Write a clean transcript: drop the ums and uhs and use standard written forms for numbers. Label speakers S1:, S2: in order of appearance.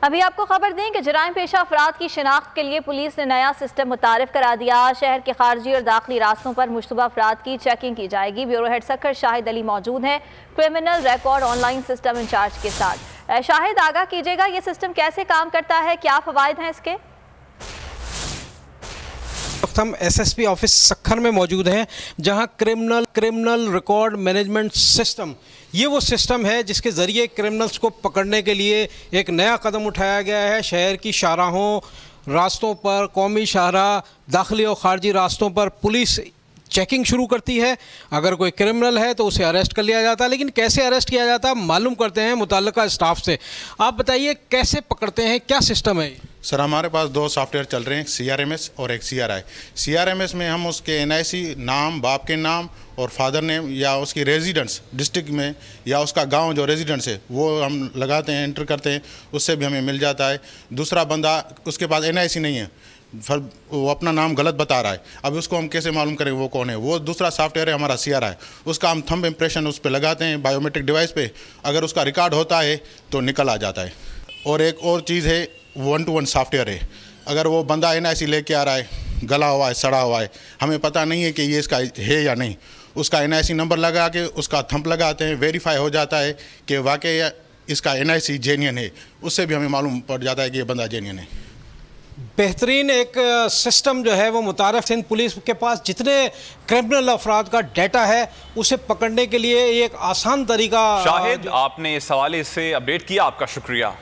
S1: अभी आपको खबर दें कि जराइम पेशा अफराद की शिनाख्त के लिए पुलिस ने नया सिस्टम मुतारिफ करा दिया। शहर के खारजी और दाखिली रास्तों पर मुश्तबा अफराद की चेकिंग की जाएगी। ब्यूरो हेड सक्कर शाहिद अली मौजूद हैं criminal record online system incharge के साथ। शाहिद, आगाह कीजिएगा, ये सिस्टम कैसे काम करता है, क्या फवायद हैं इसके?
S2: हम एसएसपी ऑफिस सक्खर में मौजूद हैं, जहां क्रिमिनल रिकॉर्ड मैनेजमेंट सिस्टम, ये वो सिस्टम है जिसके ज़रिए क्रिमिनल्स को पकड़ने के लिए एक नया कदम उठाया गया है। शहर की शाहराहों, रास्तों पर, कौमी शाहराह, दाखिली और खारजी रास्तों पर पुलिस चेकिंग शुरू करती है। अगर कोई क्रिमिनल है तो उसे अरेस्ट कर लिया जाता है, लेकिन कैसे अरेस्ट किया जाता है मालूम करते हैं मुतल्लिका स्टाफ से। आप बताइए कैसे पकड़ते हैं, क्या सिस्टम है?
S3: सर, हमारे पास दो सॉफ्टवेयर चल रहे हैं, CRMS और एक CRI। CRMS में हम उसके NIC नाम, बाप के नाम और फादर नेम या उसकी रेजिडेंस डिस्ट्रिक्ट में या उसका गांव जो रेजिडेंस है वो हम लगाते हैं, एंटर करते हैं, उससे भी हमें मिल जाता है। दूसरा बंदा, उसके पास NIC नहीं है, फिर वो अपना नाम गलत बता रहा है, अब उसको हम कैसे मालूम करें वो कौन है? वो दूसरा सॉफ्टवेयर है हमारा CRI। उसका हम थंब इम्प्रेशन उस पर लगाते हैं बायोमेट्रिक डिवाइस पे, अगर उसका रिकॉर्ड होता है तो निकल आ जाता है। और एक और चीज़ है, 1-to-1 सॉफ्टवेयर है। अगर वो बंदा NIC लेके आ रहा है, गला हुआ है, सड़ा हुआ है, हमें पता नहीं है कि ये इसका है या नहीं, उसका NIC नंबर लगा के उसका थंब लगाते हैं, वेरीफाई हो जाता है कि वाकई इसका NIC जेन्युइन है, उससे भी हमें मालूम पड़ जाता है कि ये बंदा जेन्युइन है।
S2: बेहतरीन एक सिस्टम जो है वो मुतारिफ सिंध पुलिस के पास जितने क्रिमिनल अफराद का डाटा है उसे पकड़ने के लिए एक आसान तरीका।
S4: शाहिद, आपने इस हवाले से अपडेट किया, आपका शुक्रिया।